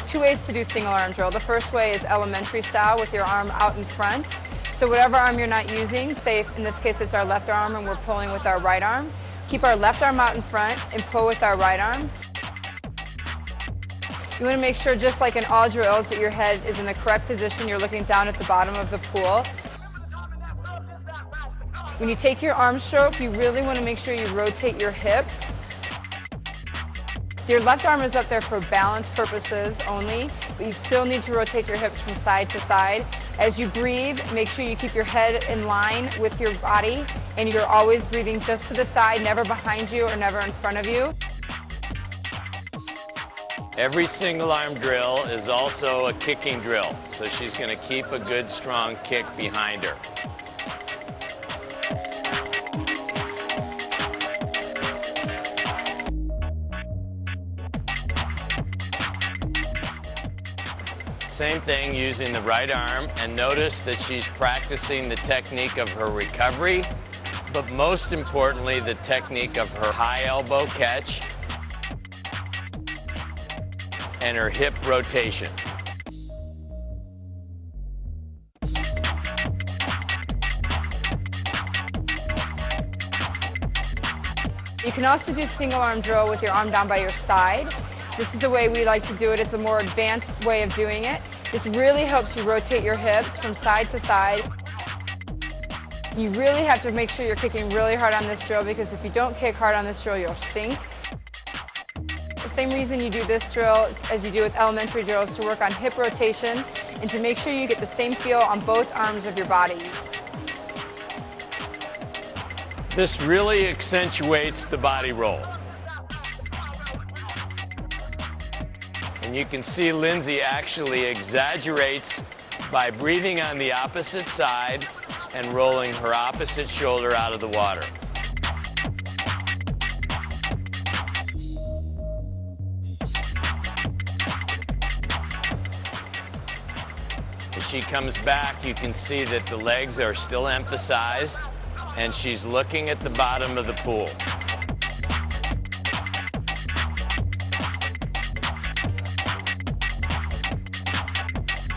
There's two ways to do single arm drill. The first way is elementary style with your arm out in front. So whatever arm you're not using, say in this case it's our left arm and we're pulling with our right arm, keep our left arm out in front and pull with our right arm. You want to make sure, just like in all drills, that your head is in the correct position. You're looking down at the bottom of the pool. When you take your arm stroke, you really want to make sure you rotate your hips. Your left arm is up there for balance purposes only, but you still need to rotate your hips from side to side. As you breathe, make sure you keep your head in line with your body, and you're always breathing just to the side, never behind you or never in front of you. Every single arm drill is also a kicking drill, so she's going to keep a good strong kick behind her. Same thing using the right arm, and notice that she's practicing the technique of her recovery, but most importantly the technique of her high elbow catch and her hip rotation. You can also do single arm drill with your arm down by your side. This is the way we like to do it. It's a more advanced way of doing it. This really helps you rotate your hips from side to side. You really have to make sure you're kicking really hard on this drill, because if you don't kick hard on this drill, you'll sink. The same reason you do this drill as you do with elementary drills, to work on hip rotation and to make sure you get the same feel on both arms of your body. This really accentuates the body roll. And you can see Lindsay actually exaggerates by breathing on the opposite side and rolling her opposite shoulder out of the water. As she comes back, you can see that the legs are still emphasized, and she's looking at the bottom of the pool.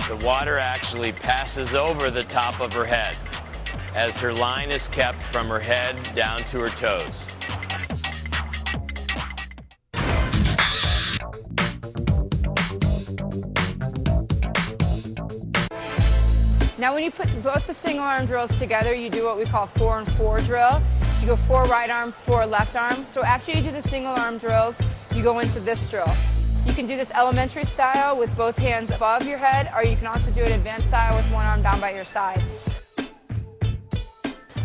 The water actually passes over the top of her head as her line is kept from her head down to her toes. Now when you put both the single arm drills together, you do what we call 4 and 4 drill. So you go 4 right arm, 4 left arm. So after you do the single arm drills, you go into this drill. You can do this elementary style with both hands above your head, or you can also do it advanced style with one arm down by your side.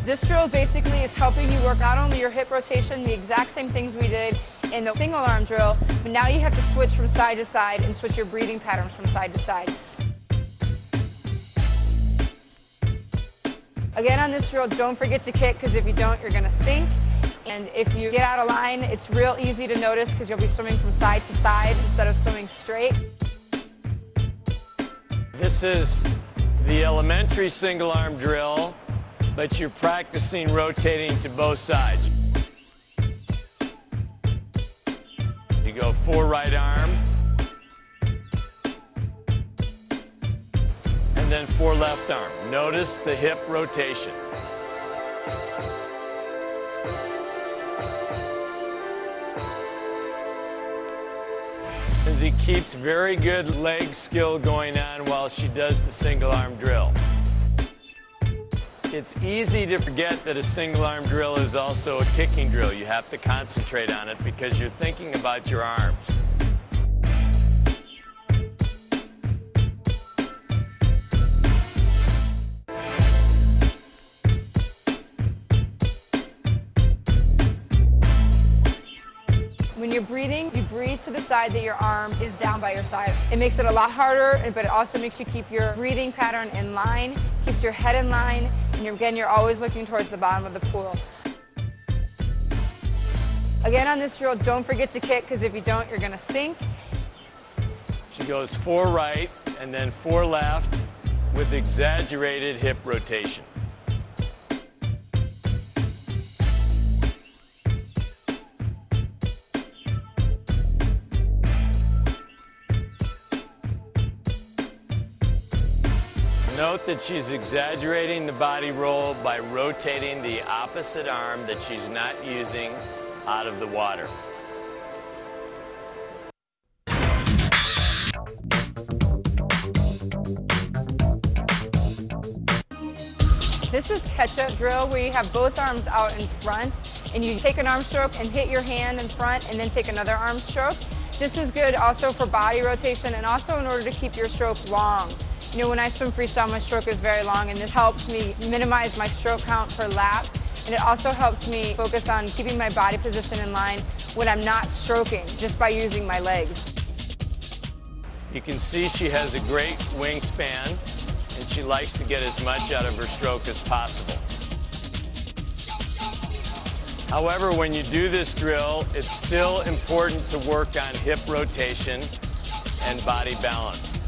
This drill basically is helping you work not only your hip rotation, the exact same things we did in the single arm drill, but now you have to switch from side to side and switch your breathing patterns from side to side. Again, on this drill, don't forget to kick, because if you don't, you're going to sink. And if you get out of line, it's real easy to notice, because you'll be swimming from side to side instead of swimming straight. This is the elementary single arm drill, but you're practicing rotating to both sides. You go 4 right arm, and then 4 left arm. Notice the hip rotation. Lindsay keeps very good leg skill going on while she does the single arm drill. It's easy to forget that a single arm drill is also a kicking drill. You have to concentrate on it because you're thinking about your arms. When you're breathing, you breathe to the side that your arm is down by your side. It makes it a lot harder, but it also makes you keep your breathing pattern in line, keeps your head in line, and again, you're always looking towards the bottom of the pool. Again, on this drill, don't forget to kick, because if you don't, you're going to sink. She goes 4 right and then 4 left with exaggerated hip rotation. Note that she's exaggerating the body roll by rotating the opposite arm that she's not using out of the water. This is catch-up drill where you have both arms out in front and you take an arm stroke and hit your hand in front and then take another arm stroke. This is good also for body rotation and also in order to keep your stroke long. You know, when I swim freestyle, my stroke is very long, and this helps me minimize my stroke count per lap, and it also helps me focus on keeping my body position in line when I'm not stroking, just by using my legs. You can see she has a great wingspan, and she likes to get as much out of her stroke as possible. However, when you do this drill, it's still important to work on hip rotation and body balance.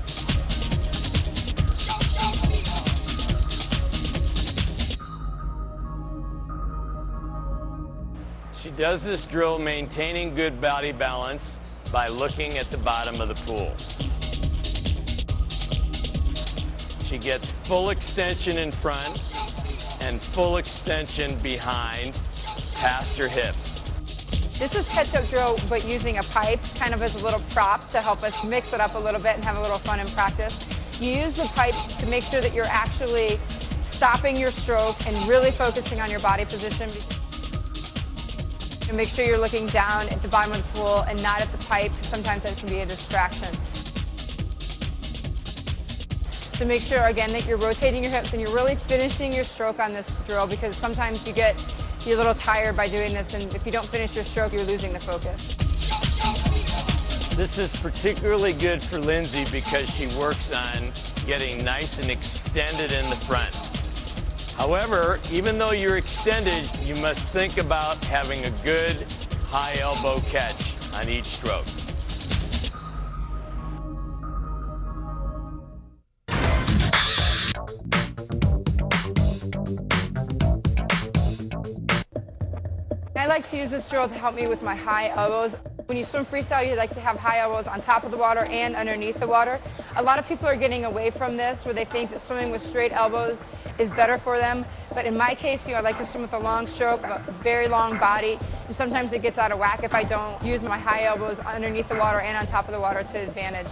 She does this drill maintaining good body balance by looking at the bottom of the pool. She gets full extension in front and full extension behind, past her hips. This is catch-up drill, but using a pipe kind of as a little prop to help us mix it up a little bit and have a little fun in practice. You use the pipe to make sure that you're actually stopping your stroke and really focusing on your body position. And make sure you're looking down at the bottom of the pool and not at the pipe, because sometimes that can be a distraction. So make sure, again, that you're rotating your hips and you're really finishing your stroke on this drill, because sometimes you're a little tired by doing this, and if you don't finish your stroke, you're losing the focus. This is particularly good for Lindsay because she works on getting nice and extended in the front. However, even though you're extended, you must think about having a good high elbow catch on each stroke. I like to use this drill to help me with my high elbows. When you swim freestyle, you like to have high elbows on top of the water and underneath the water. A lot of people are getting away from this, where they think that swimming with straight elbows is better for them. But in my case, I like to swim with a long stroke, a very long body, and sometimes it gets out of whack if I don't use my high elbows underneath the water and on top of the water to advantage.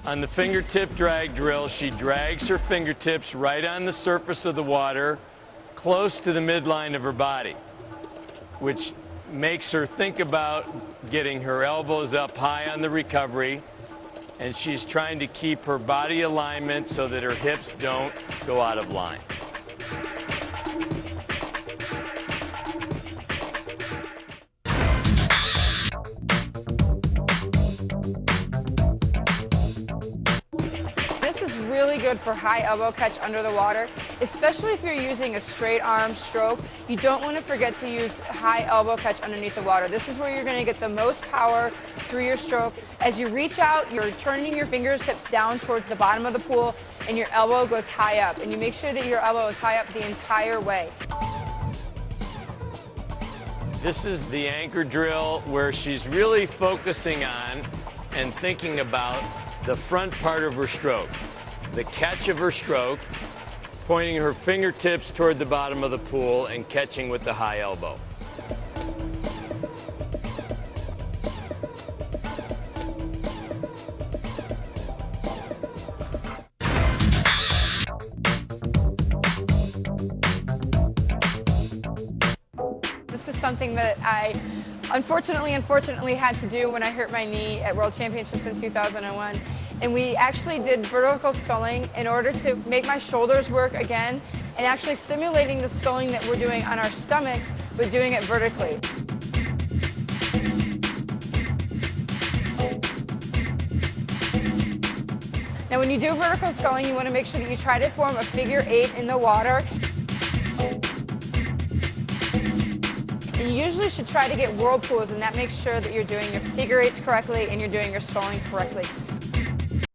On the fingertip drag drill, she drags her fingertips right on the surface of the water, close to the midline of her body, which makes her think about getting her elbows up high on the recovery, and she's trying to keep her body alignment so that her hips don't go out of line. This is really good for high elbow catch under the water, especially if you're using a straight arm stroke. You don't want to forget to use high elbow catch underneath the water. This is where you're going to get the most power through your stroke. As you reach out, you're turning your fingertips down towards the bottom of the pool, and your elbow goes high up. And you make sure that your elbow is high up the entire way. This is the anchor drill, where she's really focusing on and thinking about the front part of her stroke, the catch of her stroke, pointing her fingertips toward the bottom of the pool and catching with the high elbow. This is something that I unfortunately had to do when I hurt my knee at World Championships in 2001. And we actually did vertical sculling in order to make my shoulders work again, and actually simulating the sculling that we're doing on our stomachs, but doing it vertically. Now when you do vertical sculling, you want to make sure that you try to form a figure 8 in the water. And you usually should try to get whirlpools, and that makes sure that you're doing your figure 8s correctly and you're doing your sculling correctly.